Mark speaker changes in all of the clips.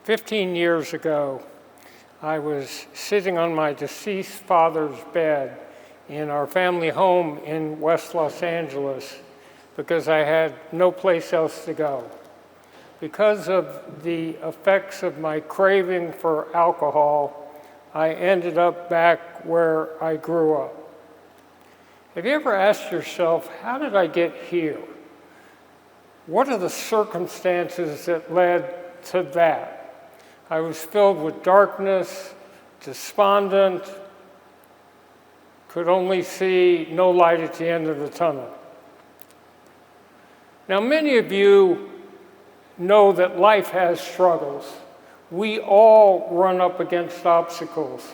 Speaker 1: 15 years ago, I was sitting on my deceased father's bed in our family home in West Los Angeles because I had no place else to go. Because of the effects of my craving for alcohol, I ended up back where I grew up. Have you ever asked yourself, how did I get here? What are the circumstances that led to that? I was filled with darkness, despondent, could only see no light at the end of the tunnel. Now, many of you know that life has struggles. We all run up against obstacles.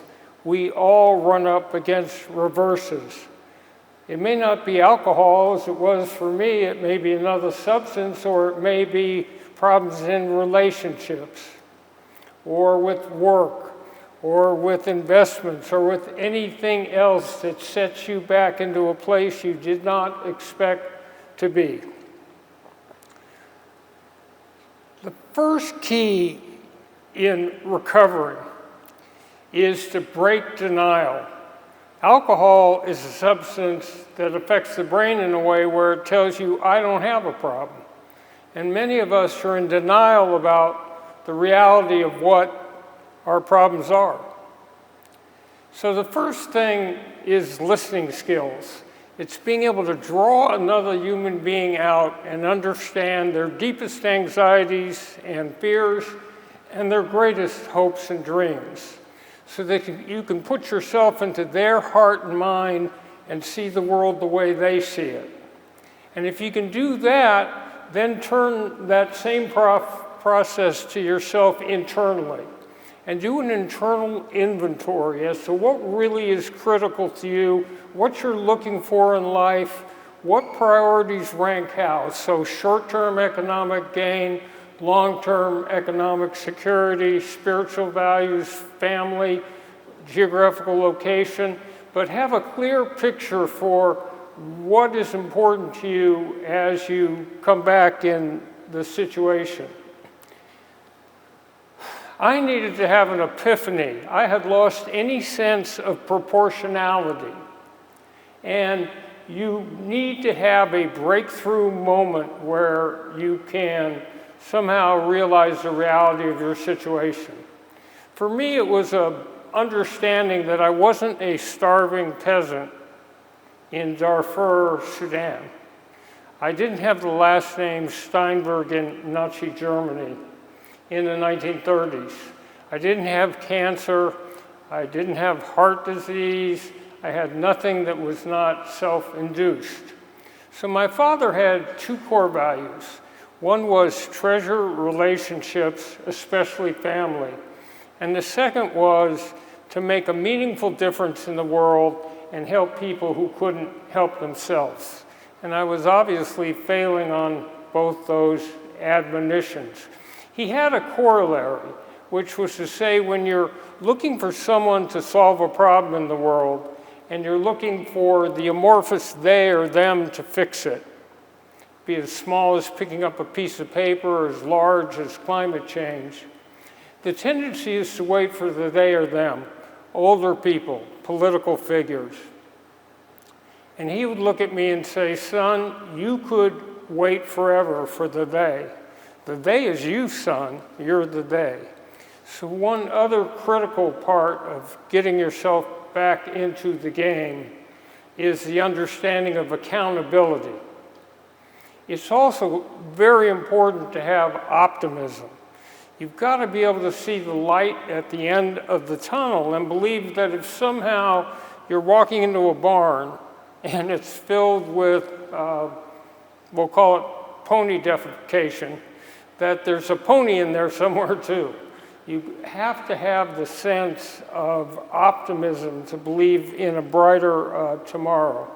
Speaker 1: We all run up against reverses. It may not be alcohol as it was for me. It may be another substance, or it may be problems in relationships, or with work, or with investments, or with anything else that sets you back into a place you did not expect to be. The first key in recovery is to break denial. Alcohol is a substance that affects the brain in a way where it tells you, I don't have a problem. And many of us are in denial about the reality of what our problems are. So the first thing is listening skills. It's being able to draw another human being out and understand their deepest anxieties and fears and their greatest hopes and dreams, so that you can put yourself into their heart and mind and see the world the way they see it. And if you can do that, then turn that same process to yourself internally and do an internal inventory as to what really is critical to you, what you're looking for in life, what priorities rank how. So short-term economic gain, long-term economic security, spiritual values, family, geographical location, but have a clear picture for what is important to you as you come back in the situation. I needed to have an epiphany. I had lost any sense of proportionality. And you need to have a breakthrough moment where you can somehow realize the reality of your situation. For me, it was an understanding that I wasn't a starving peasant in Darfur, Sudan. I didn't have the last name Steinberg in Nazi Germany in the 1930s. I didn't have cancer. I didn't have heart disease. I had nothing that was not self-induced. So my father had two core values. One was treasure relationships, especially family. And the second was to make a meaningful difference in the world and help people who couldn't help themselves. And I was obviously failing on both those admonitions. He had a corollary, which was to say, when you're looking for someone to solve a problem in the world, and you're looking for the amorphous they or them to fix it, be it as small as picking up a piece of paper or as large as climate change, the tendency is to wait for the they or them, older people, political figures. And he would look at me and say, son, you could wait forever for the they. The they is you, son, you're the they. So one other critical part of getting yourself back into the game is the understanding of accountability. It's also very important to have optimism. You've got to be able to see the light at the end of the tunnel and believe that if somehow you're walking into a barn and it's filled with, we'll call it pony defecation, that there's a pony in there somewhere too. You have to have the sense of optimism to believe in a brighter tomorrow.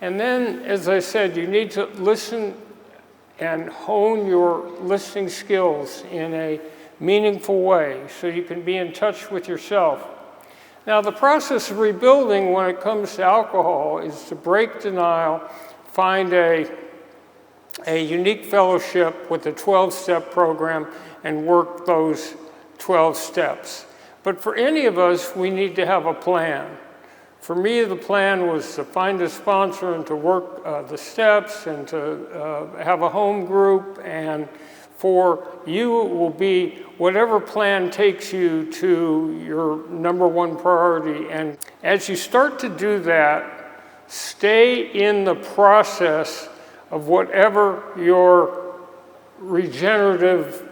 Speaker 1: And then, as I said, you need to listen and hone your listening skills in a meaningful way so you can be in touch with yourself. Now, the process of rebuilding when it comes to alcohol is to break denial, find a unique fellowship with a 12-step program, and work those 12 steps. But for any of us, we need to have a plan. For me, the plan was to find a sponsor and to work the steps and to have a home group. And for you, it will be whatever plan takes you to your number one priority. And as you start to do that, stay in the process of whatever your regenerative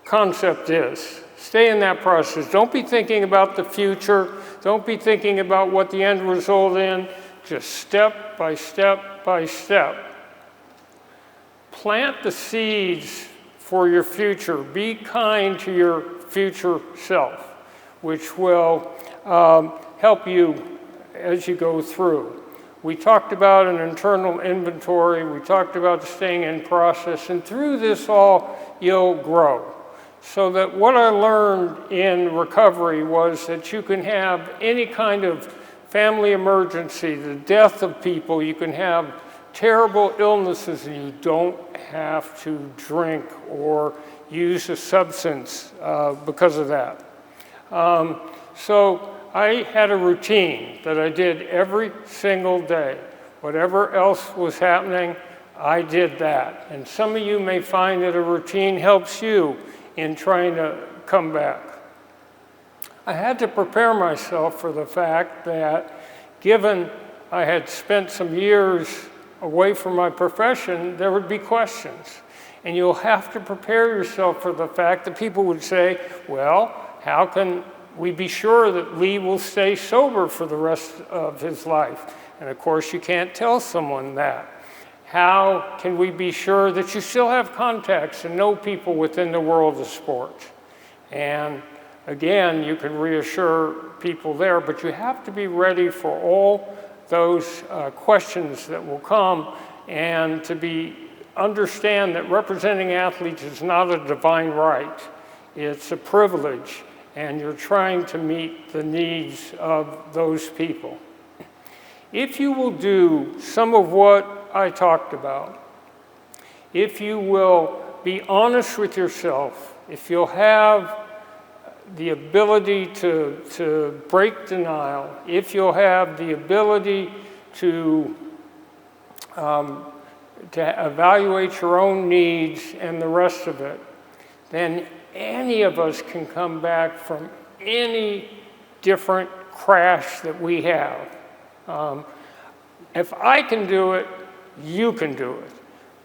Speaker 1: concept is. Stay in that process. Don't be thinking about the future. Don't be thinking about what the end result is. Just step by step by step. Plant the seeds for your future. Be kind to your future self, which will help you as you go through. We talked about an internal inventory. We talked about staying in process. And through this all, you'll grow. So that what I learned in recovery was that you can have any kind of family emergency, the death of people, you can have terrible illnesses, and you don't have to drink or use a substance because of that. So I had a routine that I did every single day. Whatever else was happening, I did that. And some of you may find that a routine helps you in trying to come back. I had to prepare myself for the fact that given I had spent some years away from my profession, there would be questions. And you'll have to prepare yourself for the fact that people would say, well, how can we be sure that Leigh will stay sober for the rest of his life? And of course, you can't tell someone that. How can we be sure that you still have contacts and know people within the world of sport? And again, you can reassure people there, but you have to be ready for all those questions that will come, and to understand that representing athletes is not a divine right. It's a privilege, and you're trying to meet the needs of those people. If you will do some of what I talked about, if you will be honest with yourself, if you'll have the ability to break denial, if you'll have the ability to evaluate your own needs and the rest of it, then any of us can come back from any different crash that we have. If I can do it, you can do it.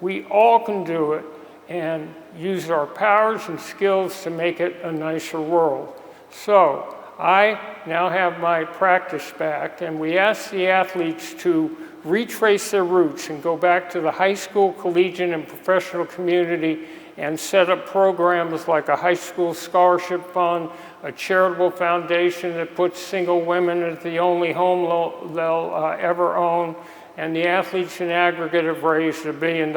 Speaker 1: We all can do it, and use our powers and skills to make it a nicer world. So I now have my practice back, and we ask the athletes to retrace their roots and go back to the high school, collegiate, and professional community and set up programs like a high school scholarship fund, a charitable foundation that puts single women at the only home they'll ever own, and the athletes in aggregate have raised $1 billion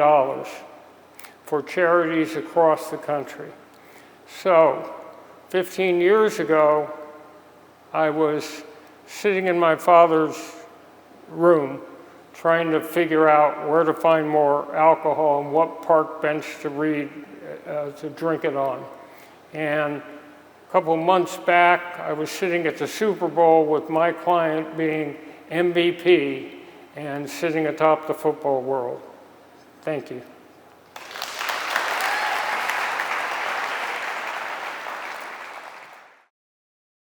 Speaker 1: for charities across the country. So 15 years ago, I was sitting in my father's room trying to figure out where to find more alcohol and what park bench to drink it on. And a couple months back, I was sitting at the Super Bowl with my client being MVP and sitting atop the football world. Thank you.